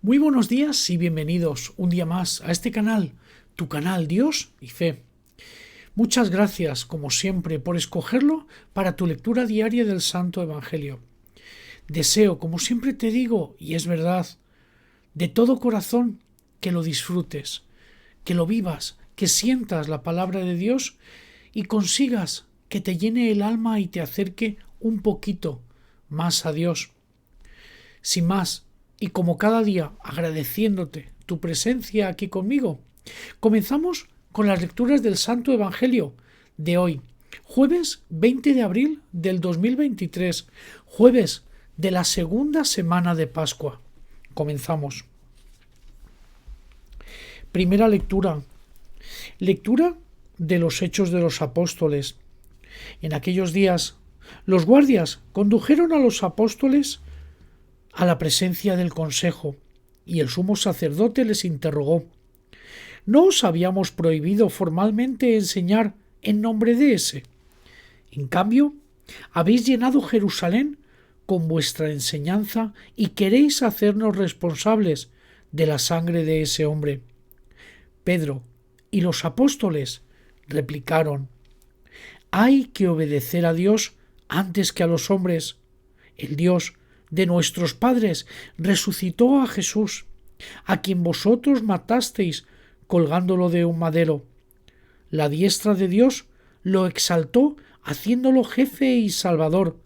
Muy buenos días y bienvenidos un día más a este canal, tu canal Dios y Fe. Muchas gracias, como siempre, por escogerlo para tu lectura diaria del Santo Evangelio. Deseo, como siempre te digo, y es verdad, de todo corazón, que lo disfrutes, que lo vivas, que sientas la palabra de Dios y consigas que te llene el alma y te acerque un poquito más a Dios. Sin más, y como cada día agradeciéndote tu presencia aquí conmigo, comenzamos con las lecturas del Santo Evangelio de hoy, jueves 20 de abril del 2023, jueves de la segunda semana de Pascua. Comenzamos. Primera lectura. Lectura de los Hechos de los Apóstoles. En aquellos días, los guardias condujeron a los apóstoles a la presencia del consejo, y el sumo sacerdote les interrogó: ¿No os habíamos prohibido formalmente enseñar en nombre de ese? En cambio, habéis llenado Jerusalén con vuestra enseñanza y queréis hacernos responsables de la sangre de ese hombre. Pedro y los apóstoles replicaron: hay que obedecer a Dios antes que a los hombres. El Dios de nuestros padres resucitó a Jesús, a quien vosotros matasteis colgándolo de un madero. La diestra de Dios lo exaltó haciéndolo jefe y salvador,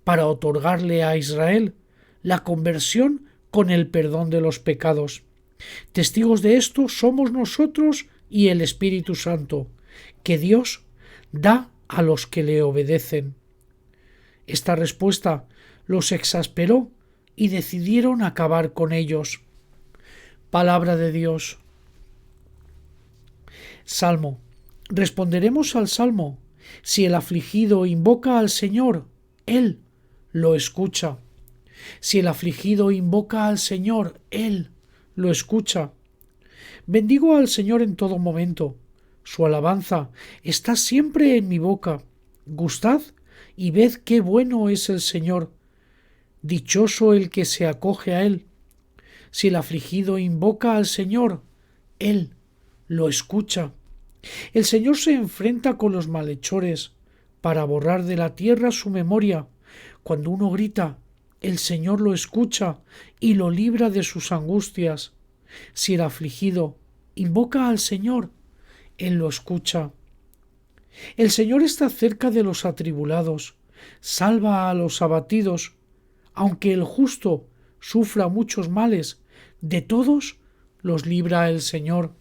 para otorgarle a Israel la conversión con el perdón de los pecados. Testigos de esto somos nosotros y el Espíritu Santo, que Dios da a los que le obedecen. Esta respuesta los exasperó y decidieron acabar con ellos. Palabra de Dios. Salmo. Responderemos al Salmo. Si el afligido invoca al Señor, Él lo escucha. Si el afligido invoca al Señor, Él lo escucha. Bendigo al Señor en todo momento. Su alabanza está siempre en mi boca. Gustad y ved qué bueno es el Señor. Dichoso el que se acoge a Él. Si el afligido invoca al Señor, Él lo escucha. El Señor se enfrenta con los malhechores para borrar de la tierra su memoria. Cuando uno grita, el Señor lo escucha y lo libra de sus angustias. Si el afligido invoca al Señor, Él lo escucha. El Señor está cerca de los atribulados, salva a los abatidos. Aunque el justo sufra muchos males, de todos los libra el Señor.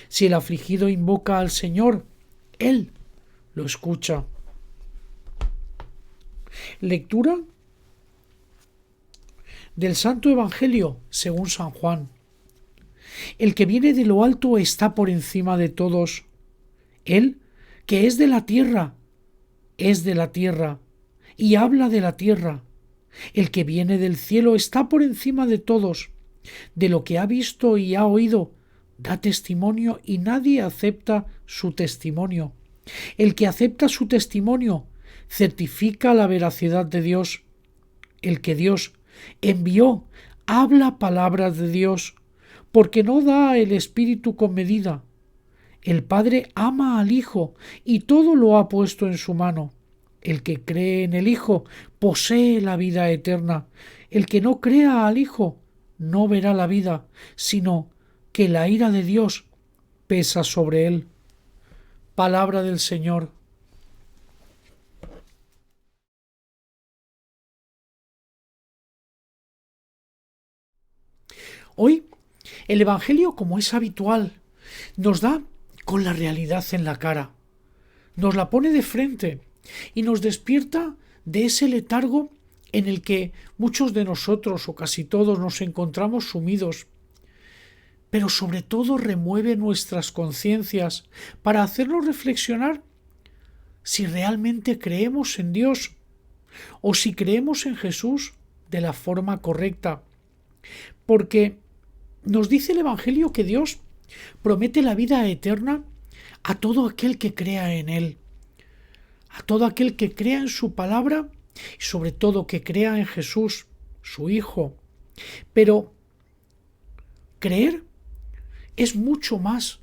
Si el afligido invoca al Señor, Él lo escucha. Lectura del Santo Evangelio según San Juan. El que viene de lo alto está por encima de todos. Él, que es de la tierra y habla de la tierra. El que viene del cielo está por encima de todos. De lo que ha visto y ha oído, da testimonio y nadie acepta su testimonio. El que acepta su testimonio certifica la veracidad de Dios. El que Dios envió habla palabras de Dios, porque no da el Espíritu con medida. El Padre ama al Hijo y todo lo ha puesto en su mano. El que cree en el Hijo posee la vida eterna. El que no crea al Hijo no verá la vida, sino que la ira de Dios pesa sobre él. Palabra del Señor. Hoy el Evangelio, como es habitual, nos da con la realidad en la cara. Nos la pone de frente y nos despierta de ese letargo en el que muchos de nosotros o casi todos nos encontramos sumidos, pero sobre todo remueve nuestras conciencias para hacernos reflexionar si realmente creemos en Dios o si creemos en Jesús de la forma correcta. Porque nos dice el Evangelio que Dios promete la vida eterna a todo aquel que crea en Él, a todo aquel que crea en su palabra y sobre todo que crea en Jesús, su Hijo. Pero Creer es mucho más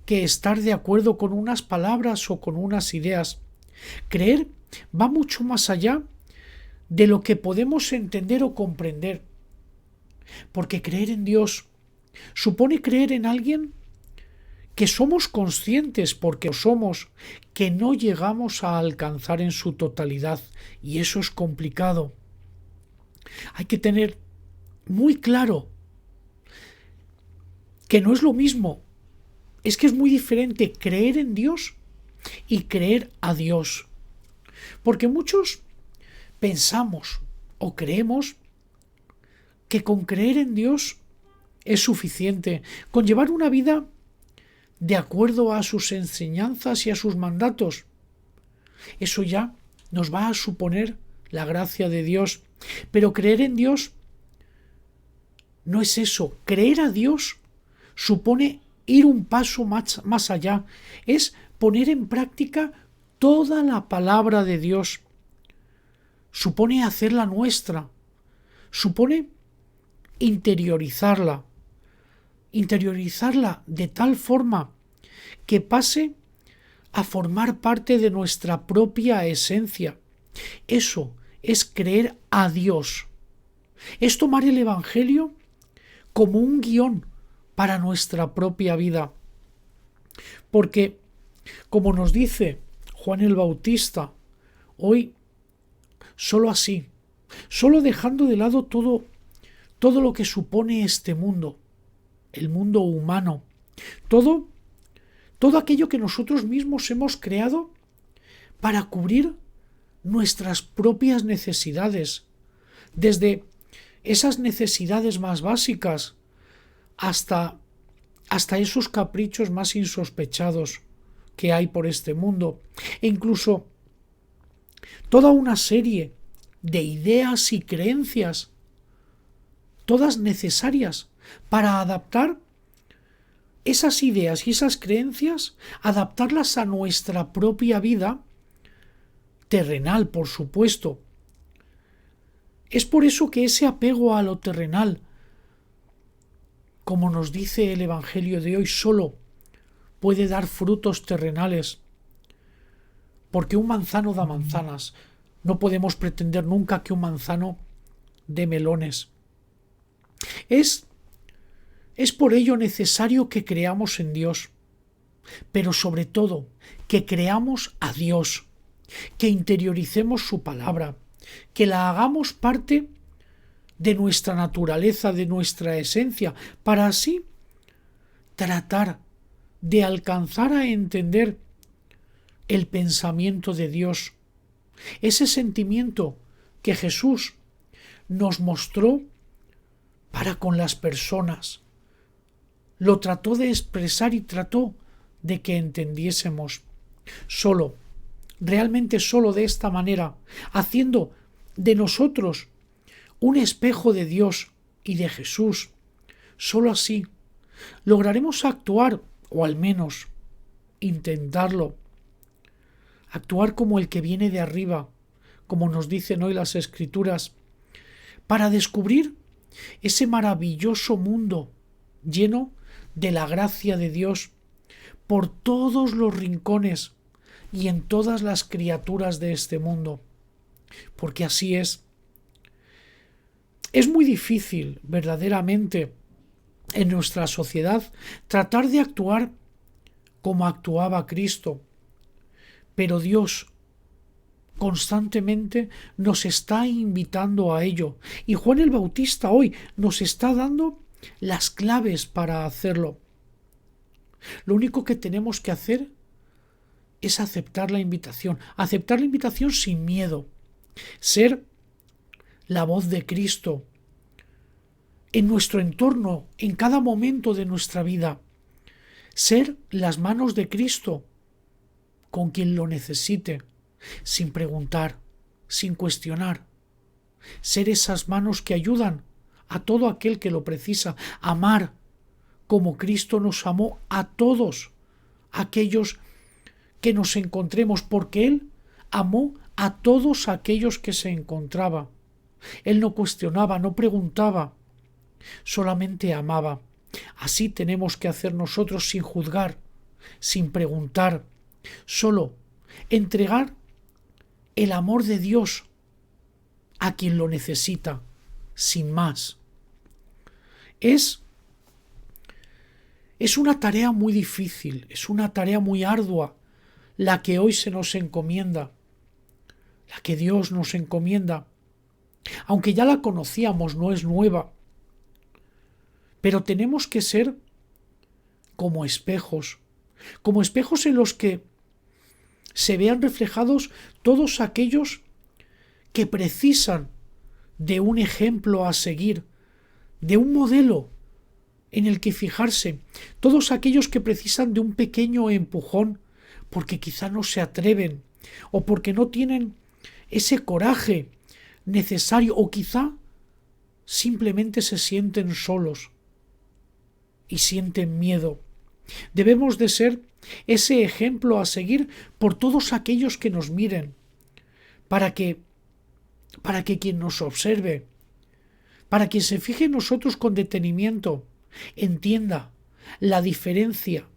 que estar de acuerdo con unas palabras o con unas ideas. Creer va mucho más allá de lo que podemos entender o comprender. Porque creer en Dios supone creer en alguien que somos conscientes, porque lo somos, que no llegamos a alcanzar en su totalidad. Y eso es complicado. Hay que tener muy claro que no es lo mismo. Es que es muy diferente creer en Dios y creer a Dios. Porque muchos pensamos o creemos que con creer en Dios es suficiente, con llevar una vida de acuerdo a sus enseñanzas y a sus mandatos. Eso ya nos va a suponer la gracia de Dios. Pero creer en Dios no es eso. Creer a Dios supone ir un paso más allá. Es poner en práctica toda la palabra de Dios. Supone hacerla nuestra. Supone interiorizarla de tal forma que pase a formar parte de nuestra propia esencia. Eso es creer a Dios. Es tomar el Evangelio como un guión para nuestra propia vida. Porque, como nos dice Juan el Bautista, hoy solo así, solo dejando de lado todo lo que supone este mundo, el mundo humano, todo aquello que nosotros mismos hemos creado para cubrir nuestras propias necesidades, desde esas necesidades más básicas hasta esos caprichos más insospechados que hay por este mundo, e incluso toda una serie de ideas y creencias, todas necesarias para adaptar esas ideas y esas creencias, adaptarlas a nuestra propia vida terrenal, por supuesto. Es por eso que ese apego a lo terrenal, como nos dice el Evangelio de hoy, solo puede dar frutos terrenales, porque un manzano da manzanas. No podemos pretender nunca que un manzano dé melones. Es por ello necesario que creamos en Dios, pero sobre todo que creamos a Dios, que interioricemos su palabra, que la hagamos parte de nuestra naturaleza, de nuestra esencia, para así tratar de alcanzar a entender el pensamiento de Dios, ese sentimiento que Jesús nos mostró para con las personas. Lo trató de expresar y trató de que entendiésemos. Realmente solo de esta manera, haciendo de nosotros un espejo de Dios y de Jesús, solo así lograremos actuar, o al menos intentarlo, actuar como el que viene de arriba, como nos dicen hoy las Escrituras, para descubrir ese maravilloso mundo lleno de la gracia de Dios por todos los rincones y en todas las criaturas de este mundo. Porque así es. Es muy difícil, verdaderamente, en nuestra sociedad tratar de actuar como actuaba Cristo. Pero Dios constantemente nos está invitando a ello. Y Juan el Bautista hoy nos está dando las claves para hacerlo. Lo único que tenemos que hacer es aceptar la invitación sin miedo, ser la voz de Cristo en nuestro entorno, en cada momento de nuestra vida, ser las manos de Cristo con quien lo necesite, sin preguntar, sin cuestionar, ser esas manos que ayudan a todo aquel que lo precisa, amar como Cristo nos amó a todos aquellos que nos encontremos, porque Él amó a todos aquellos que se encontraba. Él no cuestionaba, no preguntaba, solamente amaba. Así tenemos que hacer nosotros sin juzgar, sin preguntar, solo entregar el amor de Dios a quien lo necesita, sin más. Es una tarea muy difícil, es una tarea muy ardua la que hoy se nos encomienda, la que Dios nos encomienda. Aunque ya la conocíamos, no es nueva. Pero tenemos que ser como espejos en los que se vean reflejados todos aquellos que precisan de un ejemplo a seguir, de un modelo en el que fijarse, todos aquellos que precisan de un pequeño empujón porque quizá no se atreven o porque no tienen ese coraje necesario o quizá simplemente se sienten solos y sienten miedo. Debemos de ser ese ejemplo a seguir por todos aquellos que nos miren, para que quien nos observe, para quien se fije en nosotros con detenimiento, entienda la diferencia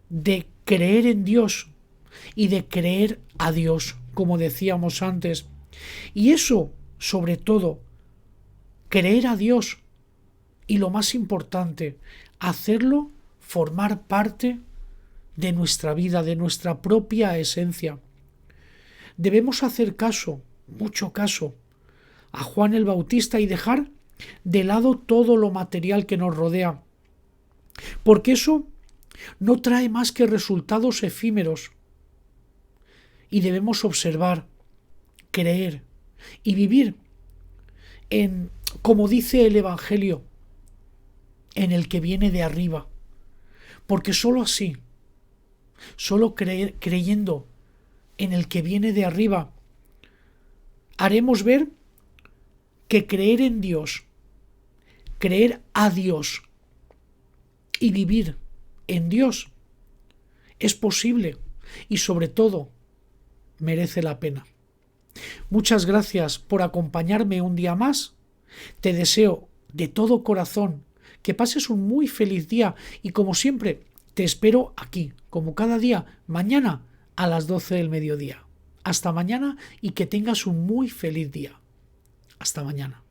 de creer en Dios y de creer a Dios, como decíamos antes. Y eso, sobre todo, creer a Dios y lo más importante, hacerlo formar parte de nuestra vida, de nuestra propia esencia. Debemos hacer caso, mucho caso, a Juan el Bautista y dejar de lado todo lo material que nos rodea, porque eso no trae más que resultados efímeros. Y debemos observar, creer y vivir como dice el Evangelio, en el que viene de arriba. Porque sólo así, solo creyendo en el que viene de arriba, haremos ver que creer en Dios, creer a Dios y vivir en Dios es posible y sobre todo merece la pena. Muchas gracias por acompañarme un día más. Te deseo de todo corazón que pases un muy feliz día y como siempre te espero aquí, como cada día, mañana a las 12 del mediodía. Hasta mañana y que tengas un muy feliz día. Hasta mañana.